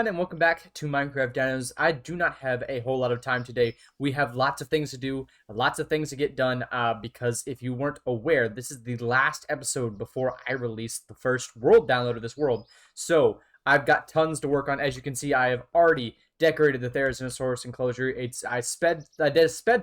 everyone, and welcome back to Minecraft Dinos. I do not have a whole lot of time today. We have lots of things to do, lots of things to get done, because if you weren't aware, this is the last episode before I release the first world download of this world. So, I've got tons to work on. As you can see, I have already decorated the Dinosaurs enclosure. I sped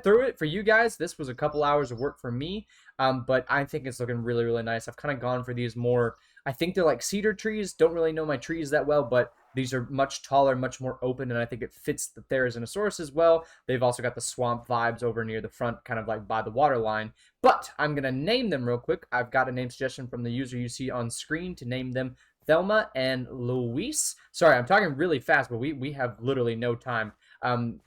through it for you guys. This was a couple hours of work for me, but I think it's looking really, really nice. I've kind of gone for these more, I think they're like cedar trees. Don't really know my trees that well, but these are much taller, much more open, and I think it fits the Therizinosaurus as well. They've also got the swamp vibes over near the front, kind of like by the water line. But I'm going to name them real quick. I've got a name suggestion from the user you see on screen to name them Thelma and Luis. Sorry, I'm talking really fast, but we have literally no time.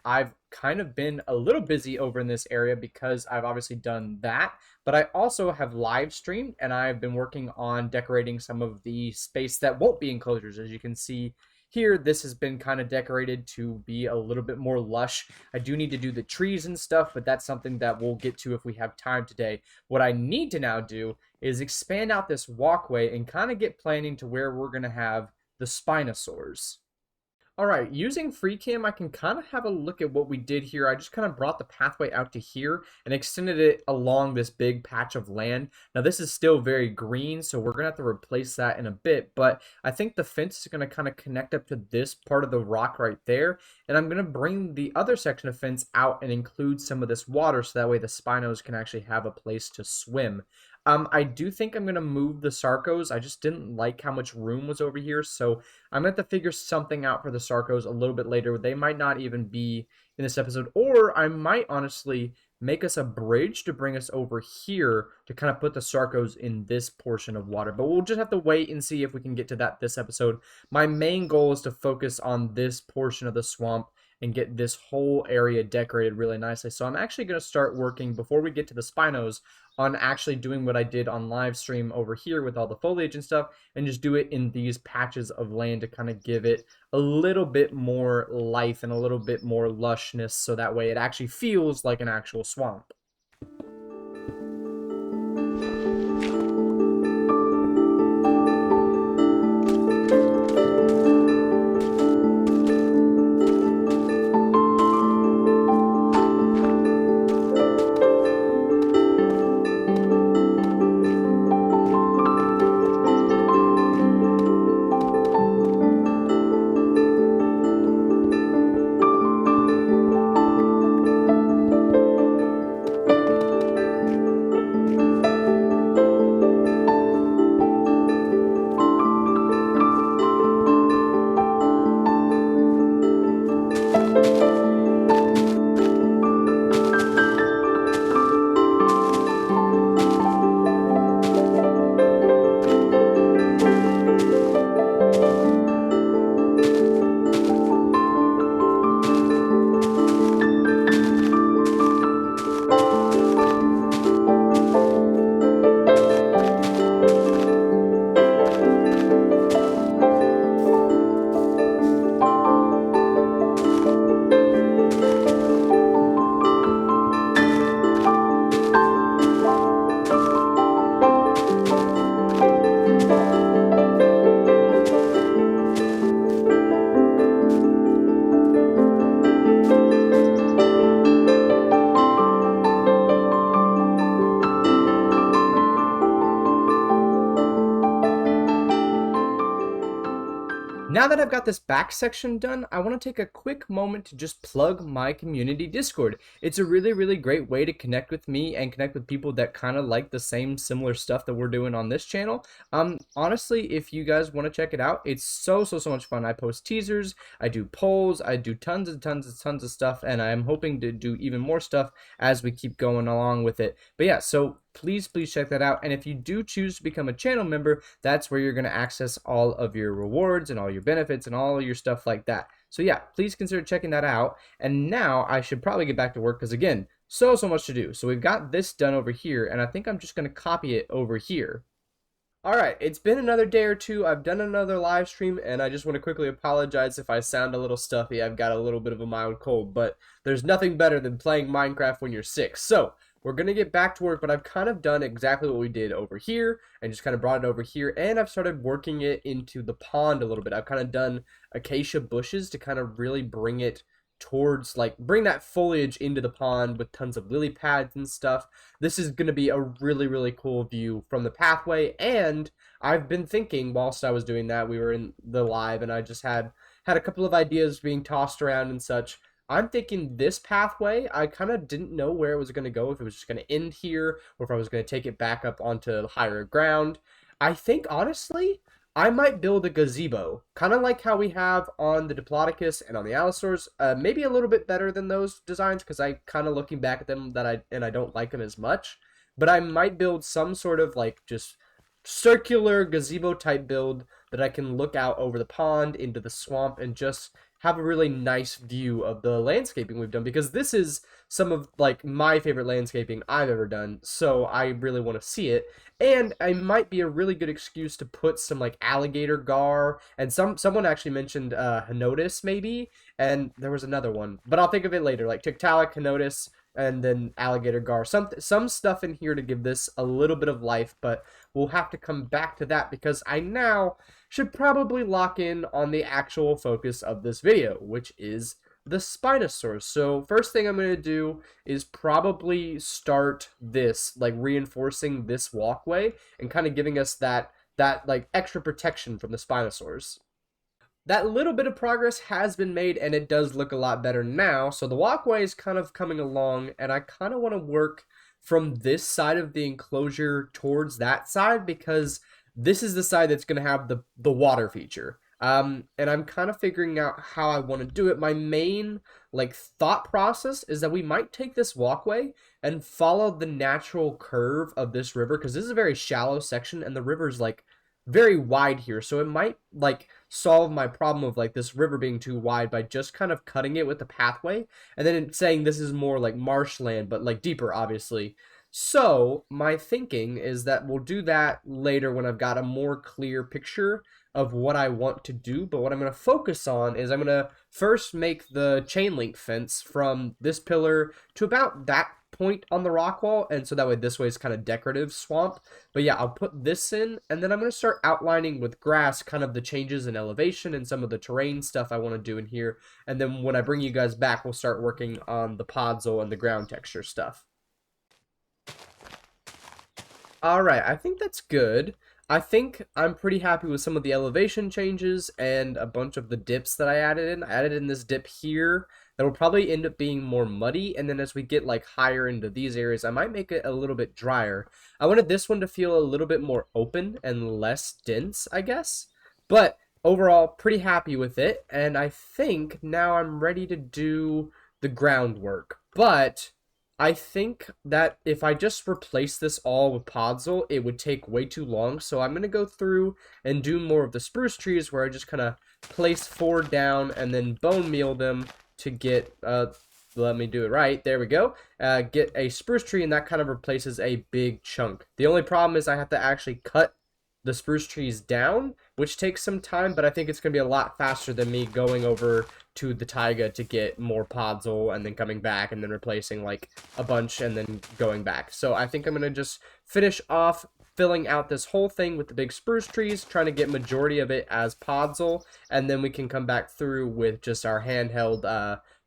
I've kind of been a little busy over in this area because I've obviously done that, but I also have live streamed and I've been working on decorating some of the space that won't be enclosures. As you can see here, this has been kind of decorated to be a little bit more lush. I do need to do the trees and stuff, but that's something that we'll get to if we have time today. What I need to now do is expand out this walkway and kind of get planning to where we're going to have the Spinosaurs. Alright, using Freecam, I can kind of have a look at what we did here. I just kind of brought the pathway out to here and extended it along this big patch of land. Now, this is still very green, so we're going to have to replace that in a bit, but I think the fence is going to kind of connect up to this part of the rock right there, and I'm going to bring the other section of fence out and include some of this water so that way the Spinos can actually have a place to swim. I do think I'm going to move the Sarcos. I just didn't like how much room was over here, so I'm going to have to figure something out for the Sarcos a little bit later. They might not even be in this episode, or I might honestly make us a bridge to bring us over here to kind of put the Sarcos in this portion of water. But we'll just have to wait and see if we can get to that this episode. My main goal is to focus on this portion of the swamp and get this whole area decorated really nicely. So I'm actually going to start working, before we get to the Spinos, on actually doing what I did on live stream over here with all the foliage and stuff, and just do it in these patches of land to kind of give it a little bit more life and a little bit more lushness, so that way it actually feels like an actual swamp. Now that I've got this back section done, I want to take a quick moment to just plug my community Discord. It's a really, really great way to connect with me and connect with people that kind of like the same similar stuff that we're doing on this channel. Honestly, if you guys want to check it out, it's so much fun. I post teasers, I do polls, I do tons of stuff, and I'm hoping to do even more stuff as we keep going along with it. But yeah, so please check that out. And if you do choose to become a channel member, that's where you're going to access all of your rewards and all your benefits and all of your stuff like that. So yeah, please consider checking that out. And now I should probably get back to work because, again, so much to do. So we've got this done over here, and I think I'm just going to copy it over here. Alright, it's been another day or two. I've done another live stream, and I just want to quickly apologize if I sound a little stuffy. I've got a little bit of a mild cold, but there's nothing better than playing Minecraft when you're sick. So, we're going to get back to work, but I've kind of done exactly what we did over here and just kind of brought it over here, and I've started working it into the pond a little bit. I've kind of done acacia bushes to kind of really bring it towards, like, bring that foliage into the pond with tons of lily pads and stuff. This is going to be a really, really cool view from the pathway, and I've been thinking whilst I was doing that, we were in the live, and I just had a couple of ideas being tossed around and such. I'm thinking this pathway, I kind of didn't know where it was going to go, if it was just going to end here, or if I was going to take it back up onto higher ground. I think, honestly, I might build a gazebo, kind of like how we have on the Diplodocus and on the Allosaurs. Maybe a little bit better than those designs, because I kind of looking back at them I don't like them as much. But I might build some sort of like just circular gazebo type build that I can look out over the pond into the swamp and just have a really nice view of the landscaping we've done, because this is some of like my favorite landscaping I've ever done, so I really want to see it. And it might be a really good excuse to put some like alligator gar, and someone actually mentioned Henotis maybe, and there was another one, but I'll think of it later, like Tiktaalik, Henotis, and then alligator gar, some stuff in here to give this a little bit of life. But we'll have to come back to that, because I now should probably lock in on the actual focus of this video, which is the Spinosaurs. So first thing I'm going to do is probably start this, like reinforcing this walkway and kind of giving us that like extra protection from the Spinosaurs. That little bit of progress has been made, and it does look a lot better now. So the walkway is kind of coming along, and I kind of want to work from this side of the enclosure towards that side, because this is the side that's going to have the water feature. And I'm kind of figuring out how I want to do it. My main like thought process is that we might take this walkway and follow the natural curve of this river, because this is a very shallow section and the river's like very wide here, so it might like solve my problem of like this river being too wide by just kind of cutting it with the pathway, and then saying this is more like marshland but like deeper, obviously. So my thinking is that we'll do that later when I've got a more clear picture of what I want to do. But what I'm going to focus on is I'm going to first make the chain link fence from this pillar to about that point on the rock wall, and so that way this way is kind of decorative swamp. But yeah, I'll put this in, and then I'm going to start outlining with grass kind of the changes in elevation and some of the terrain stuff I want to do in here. And then when I bring you guys back, we'll start working on the podzol and the ground texture stuff. Alright, I think that's good. I think I'm pretty happy with some of the elevation changes and a bunch of the dips that I added in. I added in this dip here that will probably end up being more muddy, and then as we get like higher into these areas, I might make it a little bit drier. I wanted this one to feel a little bit more open and less dense, I guess. But overall, pretty happy with it, and I think now I'm ready to do the groundwork. But I think that if I just replace this all with podzol, it would take way too long. So I'm going to go through and do more of the spruce trees, where I just kind of place 4 down and then bone meal them to get, let me do it right, there we go, get a spruce tree, and that kind of replaces a big chunk. The only problem is I have to actually cut the spruce trees down, which takes some time, but I think it's going to be a lot faster than me going over to the taiga to get more podzol and then coming back and then replacing like a bunch and then going back. So I think I'm going to just finish off filling out this whole thing with the big spruce trees, trying to get majority of it as podzol, and then we can come back through with just our handheld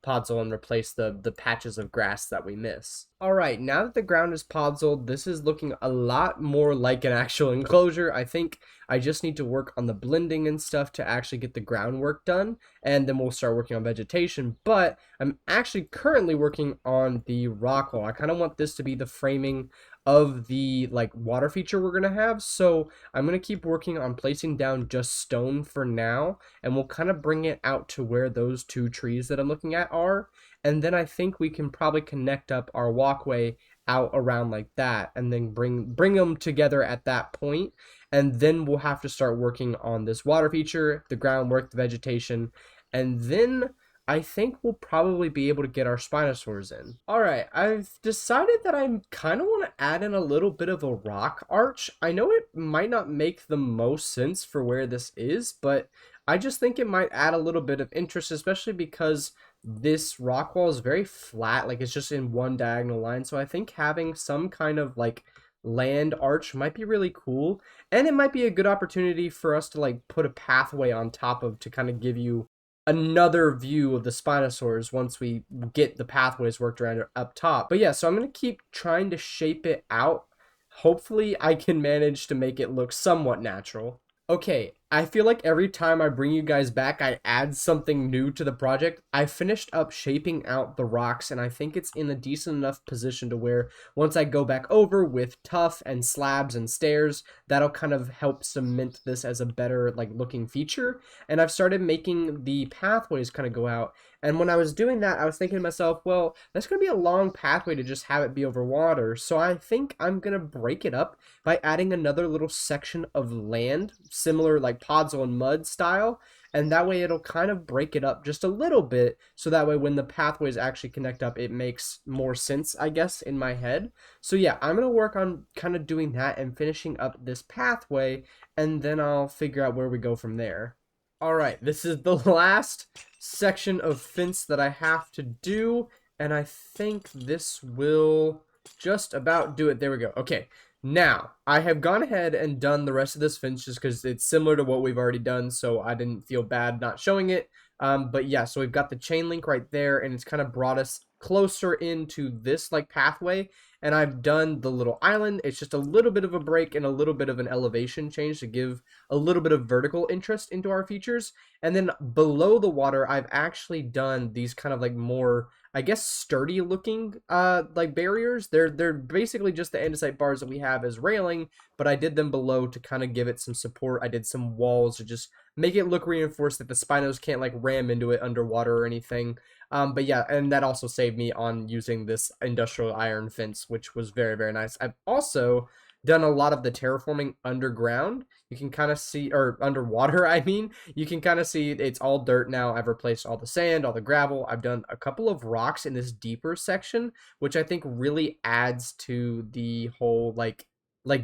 podzol and replace the patches of grass that we miss. Alright, now that the ground is podzol, this is looking a lot more like an actual enclosure. I think I just need to work on the blending and stuff to actually get the groundwork done, and then we'll start working on vegetation. But I'm actually currently working on the rock wall. I kind of want this to be the framing of the like water feature we're gonna have, so I'm gonna keep working on placing down just stone for now, and we'll kind of bring it out to where those 2 trees that I'm looking at are, and then I think we can probably connect up our walkway out around like that, and then bring them together at that point, and then we'll have to start working on this water feature, the groundwork, the vegetation, and then I think we'll probably be able to get our Spinosaurs in. Alright, I've decided that I kind of want to add in a little bit of a rock arch. I know it might not make the most sense for where this is, but I just think it might add a little bit of interest, especially because this rock wall is very flat, like it's just in one diagonal line. So I think having some kind of like land arch might be really cool, and it might be a good opportunity for us to like put a pathway on top of to kind of give you another view of the Spinosaurs once we get the pathways worked around up top. But yeah, so I'm going to keep trying to shape it out. Hopefully I can manage to make it look somewhat natural. Okay, I feel like every time I bring you guys back, I add something new to the project. I finished up shaping out the rocks, and I think it's in a decent enough position to where once I go back over with tuff and slabs and stairs, that'll kind of help cement this as a better like looking feature. And I've started making the pathways kind of go out. And when I was doing that, I was thinking to myself, well, that's going to be a long pathway to just have it be over water. So I think I'm going to break it up by adding another little section of land, similar like podzol and mud style. And that way it'll kind of break it up just a little bit. So that way when the pathways actually connect up, it makes more sense, I guess, in my head. So yeah, I'm going to work on kind of doing that and finishing up this pathway. And then I'll figure out where we go from there. All right, this is the last section of fence that I have to do, and I think this will just about do it. There we go. Okay, now I have gone ahead and done the rest of this fence just because it's similar to what we've already done, so I didn't feel bad not showing it. But yeah, so we've got the chain link right there, and it's kind of brought us closer into this like pathway. And I've done the little island. It's just a little bit of a break and a little bit of an elevation change to give a little bit of vertical interest into our features. And then below the water, I've actually done these kind of like more, I guess, sturdy looking like barriers. They're basically just the andesite bars that we have as railing, but I did them below to kind of give it some support. I did some walls to just make it look reinforced that the Spinos can't like ram into it underwater or anything. But yeah, and that also saved me on using this industrial iron fence, which was very, very nice. I've also done a lot of the terraforming underground. You can kind of see, or underwater, I mean, you can kind of see it's all dirt now. I've replaced all the sand, all the gravel. I've done a couple of rocks in this deeper section, which I think really adds to the whole like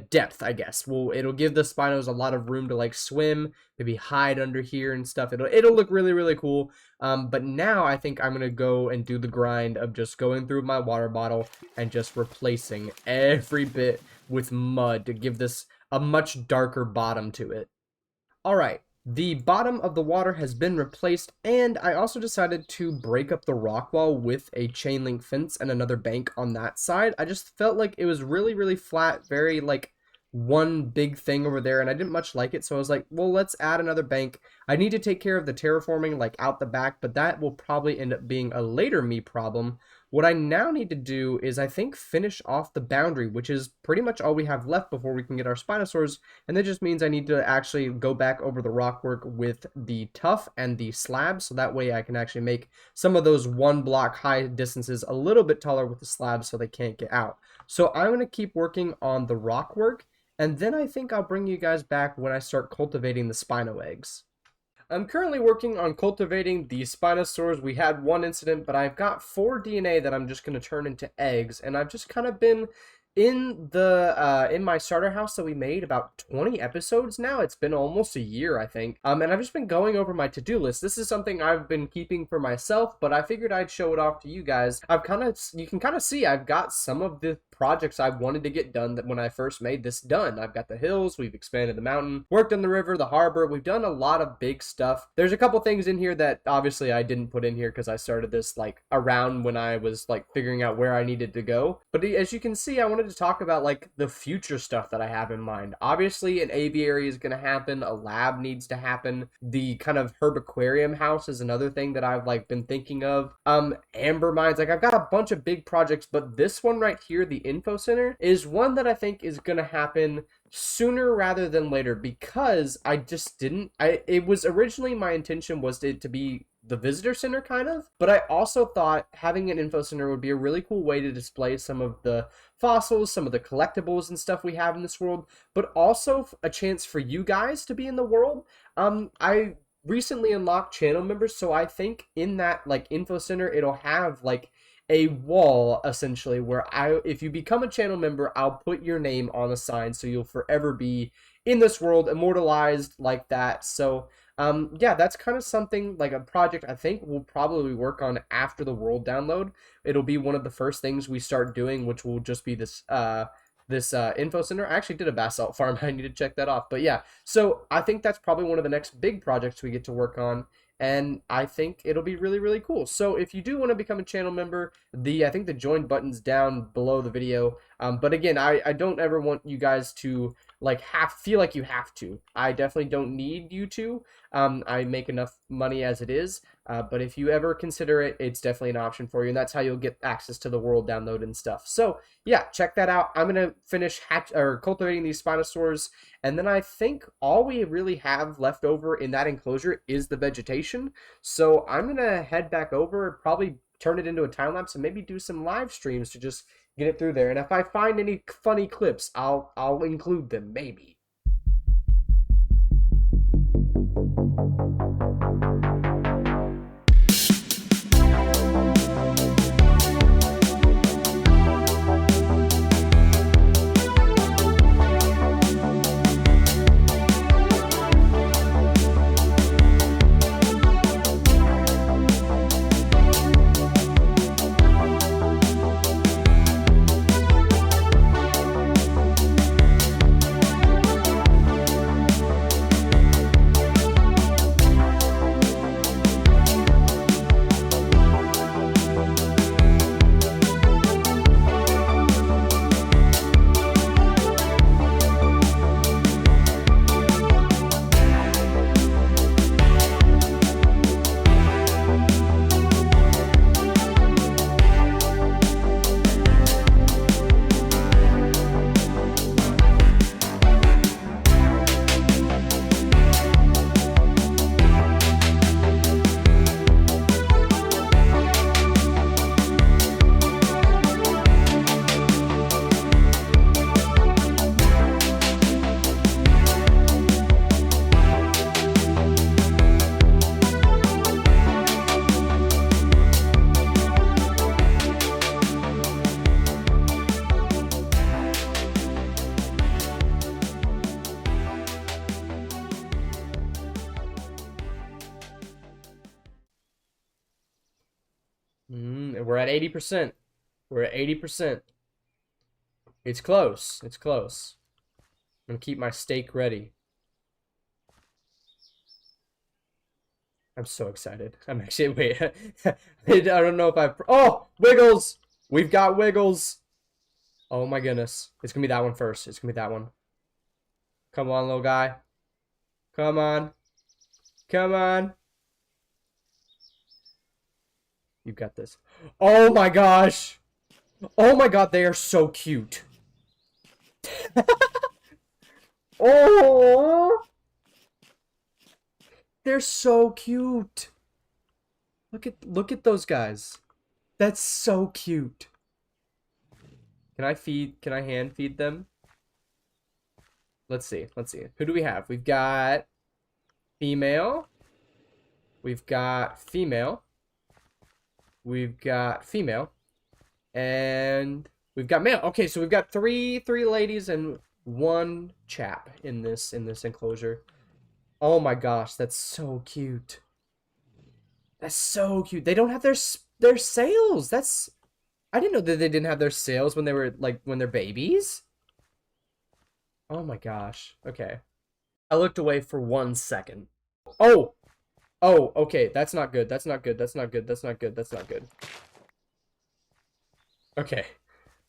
depth, I guess. Well, it'll give the Spinos a lot of room to like swim, maybe hide under here and stuff. It'll look really, really cool. But now I think I'm gonna go and do the grind of just going through my water bottle and just replacing every bit with mud to give this a much darker bottom to it. All right, the bottom of the water has been replaced, and I also decided to break up the rock wall with a chain link fence and another bank on that side. I just felt like it was really, really flat, very like one big thing over there, and I didn't much like it, so I was like, well, let's add another bank. I need to take care of the terraforming like out the back, but that will probably end up being a later me problem. What I now need to do is I think finish off the boundary, which is pretty much all we have left before we can get our Spinosaurs, and that just means I need to actually go back over the rock work with the tuff and the slabs, so that way I can actually make some of those one block high distances a little bit taller with the slabs so they can't get out. So I'm going to keep working on the rock work, and then I think I'll bring you guys back when I start cultivating the Spino eggs. I'm currently working on cultivating the Spinosaurs. We had one incident, but I've got 4 DNA that I'm just going to turn into eggs, and I've just kind of been in my starter house that we made about 20 episodes now. It's been almost a year, I think. And I've just been going over my to-do list. This is something I've been keeping for myself, but I figured I'd show it off to you guys. You can kind of see I've got some of the projects I wanted to get done that when I first made this done. I've got the hills, we've expanded the mountain, worked on the river, the harbor. We've done a lot of big stuff. There's a couple things in here that obviously I didn't put in here because I started this like around when I was like figuring out where I needed to go. But as you can see, I wanted to talk about like the future stuff that I have in mind. Obviously an aviary is going to happen, a lab needs to happen, the kind of herbaquarium house is another thing that I've like been thinking of. Amber mines, like I've got a bunch of big projects, but this one right here, the info center, is one that I think is going to happen sooner rather than later, because I just didn't it was originally my intention was to be the visitor center kind of, but I also thought having an info center would be a really cool way to display some of the fossils, some of the collectibles and stuff we have in this world, but also a chance for you guys to be in the world. I recently unlocked channel members, so I think in that like info center it'll have like a wall essentially where if you become a channel member, I'll put your name on a sign so you'll forever be in this world immortalized like that. So Yeah, that's kind of something like a project I think we'll probably work on after the world download. It'll be one of the first things we start doing, which will just be this info center. I actually did a basalt farm. I need to check that off. But yeah, so I think that's probably one of the next big projects we get to work on. And I think it'll be really, really cool. So if you do want to become a channel member, I think the join button's down below the video. But again, I don't ever want you guys to like feel like you have to. I definitely don't need you to. I make enough money as it is. But if you ever consider it, it's definitely an option for you, and that's how you'll get access to the world download and stuff. So yeah, check that out. I'm gonna finish cultivating these spinosaurs, and then I think all we really have left over in that enclosure is the vegetation. So I'm gonna head back over, probably turn it into a time lapse, and maybe do some live streams to just get it through there. And if I find any funny clips, I'll include them, maybe. We're at 80%. We're at 80%. It's close. It's close. I'm gonna keep my steak ready. I'm so excited. I'm actually, wait. I don't know if oh, Wiggles! We've got Wiggles! Oh my goodness. It's gonna be that one first. It's gonna be that one. Come on, little guy. Come on. Come on. You've got this. Oh my gosh! Oh my god, they are so cute. Oh! They're so cute. Look at those guys. That's so cute. Can I hand feed them? Let's see. Who do we have? We've got female. We've got female. We've got female. And we've got male. Okay, so we've got three ladies and one chap in this enclosure. Oh my gosh, that's so cute. That's so cute. They don't have their sails. I didn't know that they didn't have their sails when they were when they're babies. Oh my gosh. Okay. I looked away for 1 second. Oh. Oh, okay. That's not good. That's not good. That's not good. That's not good. That's not good. Okay.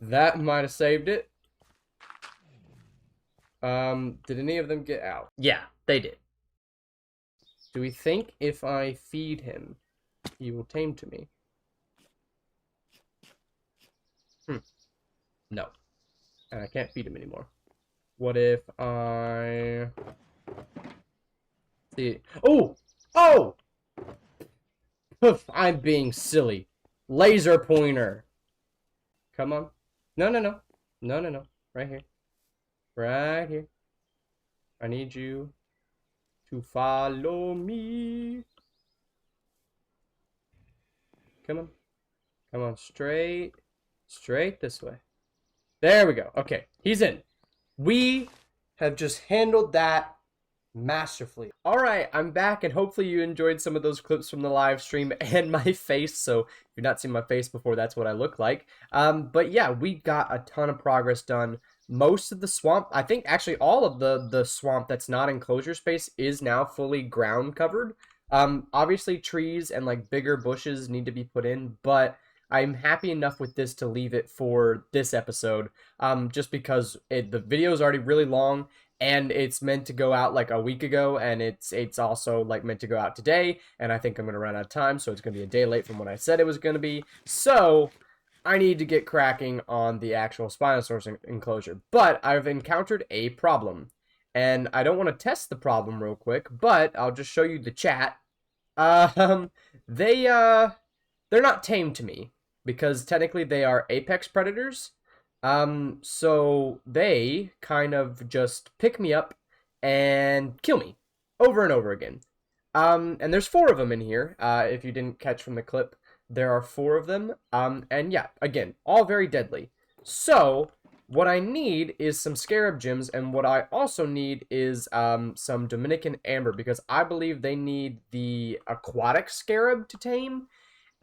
That might have saved it. Did any of them get out? Yeah, they did. Do we think if I feed him, he will tame to me? No. And I can't feed him anymore. What if I... see? Oh! Oh! Poof, I'm being silly. Laser pointer. Come on. No. No. Right here. Right here. I need you to follow me. Come on. Come on, straight this way. There we go. Okay, he's in. We have just handled that masterfully. All right, I'm back, and hopefully you enjoyed some of those clips from the live stream and my face. So if you've not seen my face before, that's what I look like. But yeah, we got a ton of progress done. Most of the swamp, I think actually all of the swamp that's not enclosure space is now fully ground covered. Obviously trees and like bigger bushes need to be put in, but I'm happy enough with this to leave it for this episode. Just because the video is already really long, and it's meant to go out like a week ago, and it's also like meant to go out today, and I think I'm gonna run out of time, so it's gonna be a day late from what I said it was gonna be. So I need to get cracking on the actual Spinosaurus enclosure. But I've encountered a problem, and I don't want to test the problem real quick, but I'll just show you the chat. Um, they're not tame to me because technically they are apex predators. So they kind of just pick me up and kill me over and over again. And there's 4 of them in here. If you didn't catch from the clip, there are 4 of them. And yeah, again, all very deadly. So what I need is some scarab gems, and what I also need is some Dominican amber, because I believe they need the aquatic scarab to tame,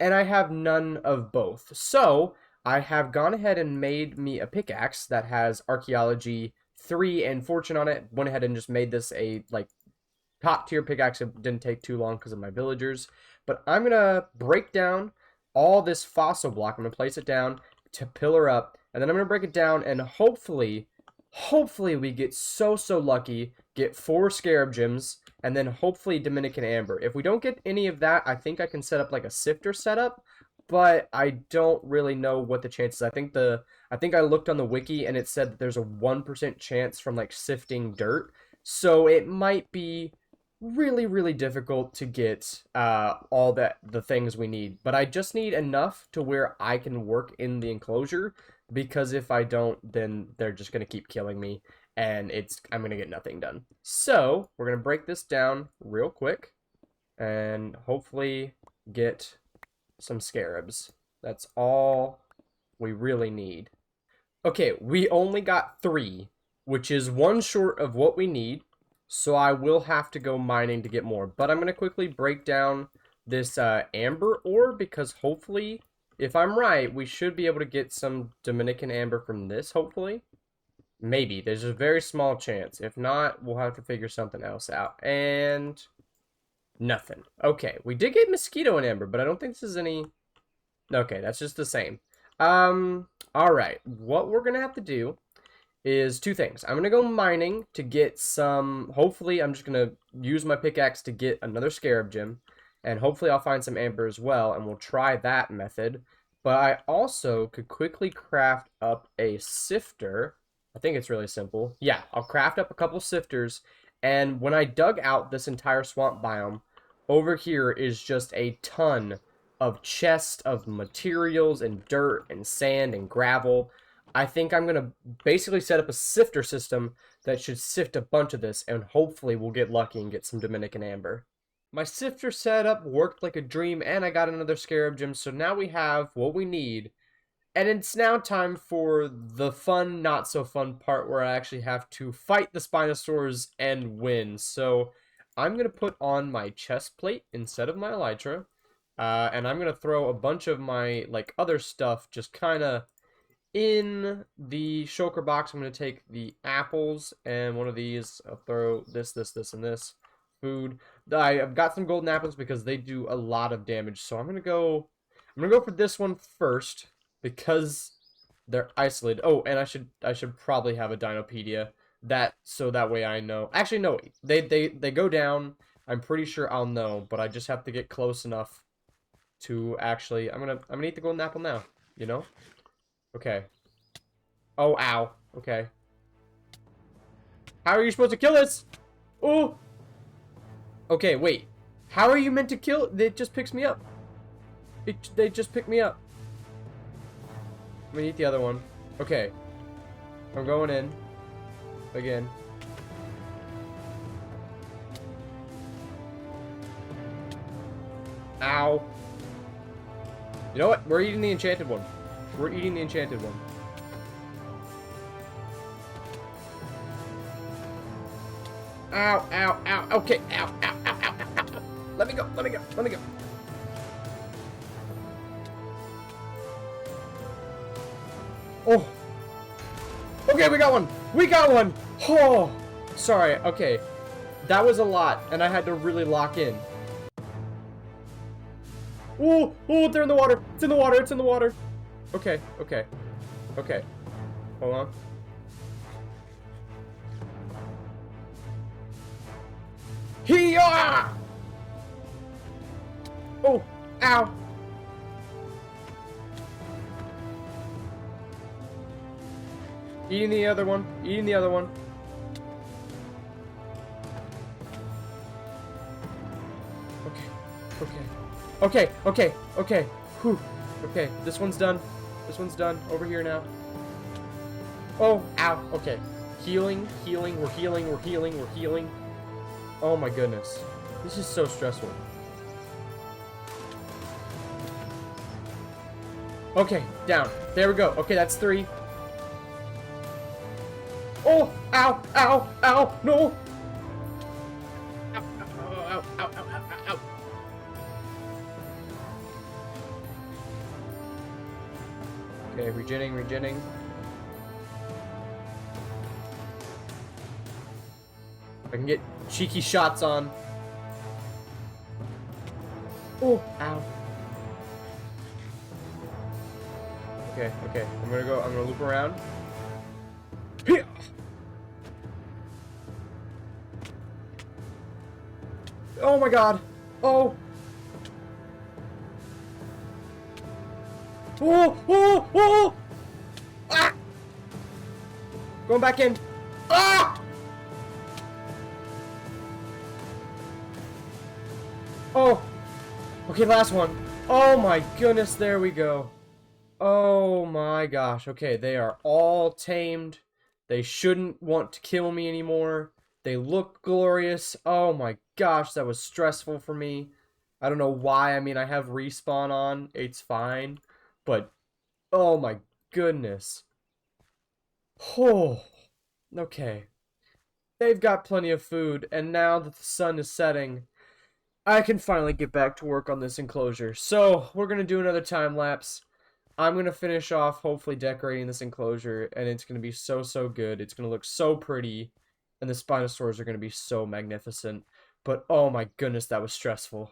and I have none of both. So I have gone ahead and made me a pickaxe that has Archaeology 3 and Fortune on it. Went ahead and just made this a like top tier pickaxe. It didn't take too long because of my villagers. But I'm gonna break down all this fossil block. I'm gonna place it down to pillar up, and then I'm gonna break it down, and hopefully we get so lucky, get 4 scarab gems, and then hopefully Dominican amber. If we don't get any of that, I think I can set up like a sifter setup, but I don't really know what the chances. I think I looked on the wiki and it said that there's a 1% chance from like sifting dirt, so it might be really difficult to get all the things we need. But I just need enough to where I can work in the enclosure, because if I don't, then they're just gonna keep killing me, and I'm gonna get nothing done. So we're gonna break this down real quick and hopefully get some scarabs. That's all we really need. Okay, we only got 3, which is 1 short of what we need, so I will have to go mining to get more. But I'm going to quickly break down this amber ore, because hopefully, if I'm right, we should be able to get some Dominican amber from this, hopefully. Maybe. There's a very small chance. If not, we'll have to figure something else out. And nothing. Okay, we did get mosquito and amber, but I don't think this is any... Okay, that's just the same. Alright. What we're gonna have to do is 2 things. I'm gonna go mining to get some... Hopefully, I'm just gonna use my pickaxe to get another scarab gem, and hopefully I'll find some amber as well, and we'll try that method. But I also could quickly craft up a sifter. I think it's really simple. Yeah, I'll craft up a couple sifters. And when I dug out this entire swamp biome, over here is just a ton of chests of materials and dirt and sand and gravel. I think I'm going to basically set up a sifter system that should sift a bunch of this, and hopefully we'll get lucky and get some Dominican amber. My sifter setup worked like a dream, and I got another scarab gem, so now we have what we need. And it's now time for the fun, not so fun part, where I actually have to fight the Spinosaurs and win. So I'm going to put on my chest plate instead of my elytra. And I'm going to throw a bunch of my like other stuff just kind of in the shulker box. I'm going to take the apples and one of these. I'll throw this, and this. Food. I've got some golden apples because they do a lot of damage. So I'm going to go for this one first, because they're isolated. Oh, and I should probably have a Dinopedia, so that way I know. Actually, no, they go down. I'm pretty sure I'll know, but I just have to get close enough to actually. I'm gonna eat the golden apple now. You know? Okay. Oh, ow. Okay. How are you supposed to kill this? Oh. Okay, wait. How are you meant to kill? It just picks me up. They just pick me up. I'm gonna eat the other one. Okay. I'm going in. Again. Ow. You know what? We're eating the enchanted one. We're eating the enchanted one. Ow, ow, ow. Okay, ow, ow, ow, ow, ow, ow. Let me go, let me go, let me go. Oh. Okay, we got one. We got one. Oh. Sorry, okay. That was a lot, and I had to really lock in. Oh, oh, they're in the water. It's in the water, it's in the water. Okay, okay. Okay. Hold on. Hee-yah! Oh, ow. Eating the other one. Eating the other one. Okay. Okay. Okay. Okay. Okay. Whew. Okay. This one's done. This one's done. Over here now. Oh, ow. Okay. Healing. Healing. We're healing. We're healing. We're healing. Oh my goodness. This is so stressful. Okay. Down. There we go. Okay, that's 3. Oh! Ow! Ow! Ow! No! Ow! Ow! Ow! Ow! Ow! Ow! Ow! Okay, regenning, regenning. I can get cheeky shots on. Oh! Ow! Okay, okay. I'm gonna loop around. Here! Oh my god! Oh! Oh! Oh! Oh! Ah! Going back in. Ah! Oh! Okay, last one. Oh my goodness, there we go. Oh my gosh. Okay, they are all tamed. They shouldn't want to kill me anymore. They look glorious. Oh my gosh, that was stressful for me. I don't know why. I mean, I have respawn on. It's fine. But, oh my goodness. Oh, okay. They've got plenty of food, and now that the sun is setting, I can finally get back to work on this enclosure. So, we're going to do another time lapse. I'm going to finish off hopefully decorating this enclosure, and it's going to be so, so good. It's going to look so pretty, and the Spinosaurs are going to be so magnificent. But oh my goodness, that was stressful.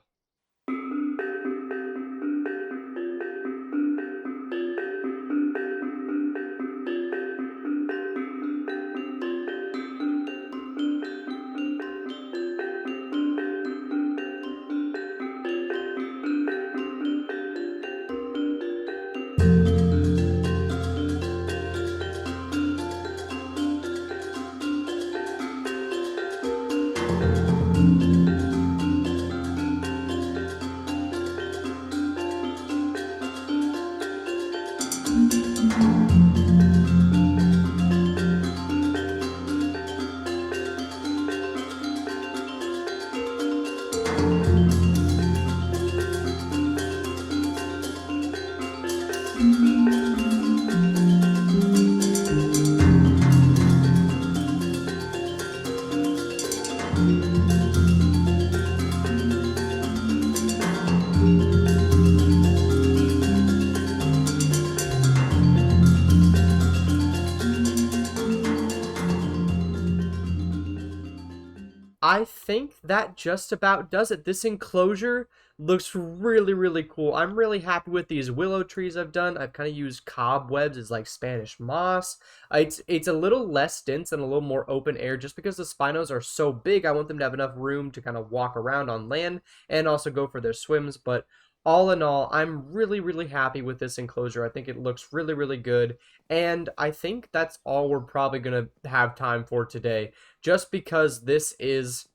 I think that just about does it. This enclosure looks really, really cool. I'm really happy with these willow trees I've done. I've kind of used cobwebs as like Spanish moss. It's a little less dense and a little more open air just because the Spinos are so big. I want them to have enough room to kind of walk around on land and also go for their swims. But all in all, I'm really, really happy with this enclosure. I think it looks really, really good. And I think that's all we're probably going to have time for today. Just because this is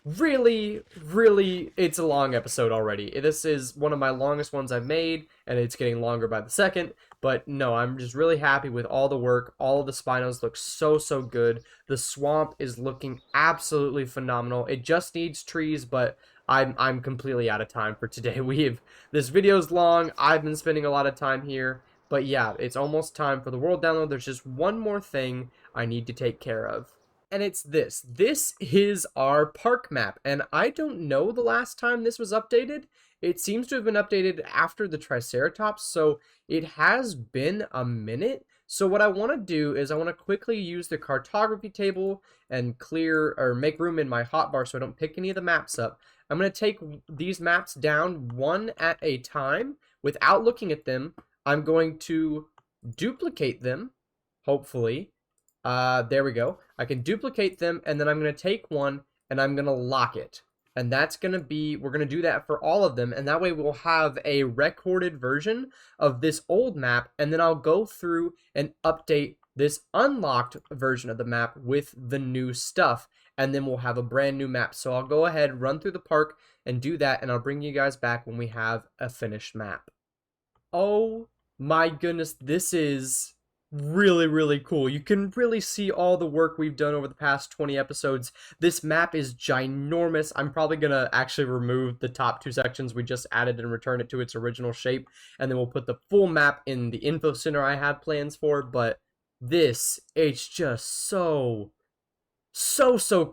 really, really, it's a long episode already. This is one of my longest ones I've made, and it's getting longer by the second. But no, I'm just really happy with all the work. All of the Spinos look so, so good. The swamp is looking absolutely phenomenal. It just needs trees, but I'm completely out of time for today. This video's long. I've been spending a lot of time here. But yeah, it's almost time for the world download. There's just one more thing I need to take care of. And it's this. This is our park map, and I don't know the last time this was updated. It seems to have been updated after the Triceratops, so it has been a minute. So what I want to do is I want to quickly use the cartography table and clear or make room in my hotbar so I don't pick any of the maps up. I'm going to take these maps down one at a time without looking at them. I'm going to duplicate them, hopefully. There we go. I can duplicate them, and then I'm going to take one, and I'm going to lock it. And that's going to be, we're going to do that for all of them, and that way we'll have a recorded version of this old map, and then I'll go through and update this unlocked version of the map with the new stuff, and then we'll have a brand new map. So I'll go ahead, run through the park, and do that, and I'll bring you guys back when we have a finished map. Oh my goodness, this is really, really cool. You can really see all the work we've done over the past 20 episodes. This map is ginormous. I'm probably gonna actually remove the top 2 sections we just added and return it to its original shape, and then we'll put the full map in the info center I have plans for. But this, it's just so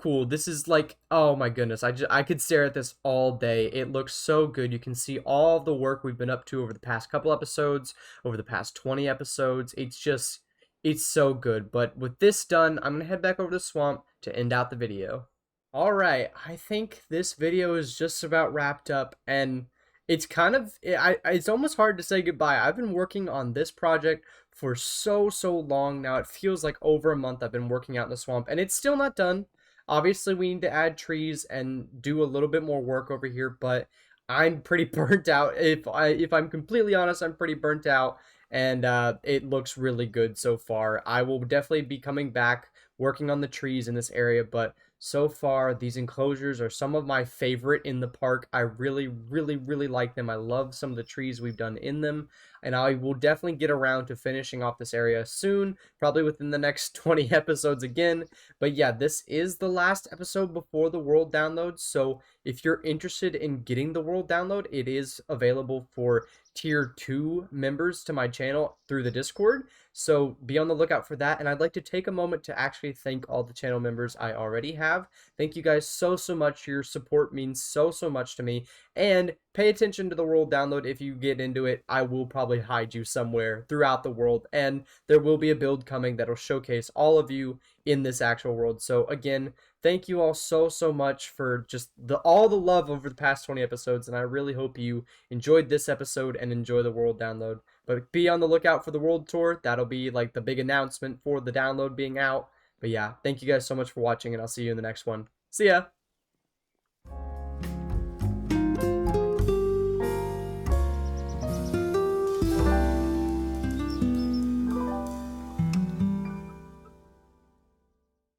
cool. This is like, oh my goodness, I could stare at this all day. It looks so good. You can see all the work we've been up to over the past couple episodes, over the past 20 episodes. It's so good. But with this done, I'm gonna head back over to the swamp to end out the video. All right, I think this video is just about wrapped up, and it's kind of, it's almost hard to say goodbye. I've been working on this project for so long now. It feels like over a month I've been working out in the swamp, and it's still not done. Obviously, we need to add trees and do a little bit more work over here, but I'm pretty burnt out. If I'm completely honest, I'm pretty burnt out, and it looks really good so far. I will definitely be coming back working on the trees in this area, but so far these enclosures are some of my favorite in the park. I really like them. I love some of the trees we've done in them, and I will definitely get around to finishing off this area soon, probably within the next 20 episodes again. But yeah, this is the last episode before the world download, so if you're interested in getting the world download, it is available for tier 2 members to my channel through the Discord. So be on the lookout for that. And I'd like to take a moment to actually thank all the channel members I already have. Thank you guys so much. Your support means so much to me. And pay attention to the world download. If you get into it, I will probably hide you somewhere throughout the world. And there will be a build coming that'll showcase all of you in this actual world. So again, thank you all so much for just all the love over the past 20 episodes, and I really hope you enjoyed this episode and enjoy the world download. But be on the lookout for the world tour. That'll be like the big announcement for the download being out. But yeah, thank you guys so much for watching, and I'll see you in the next one. See ya!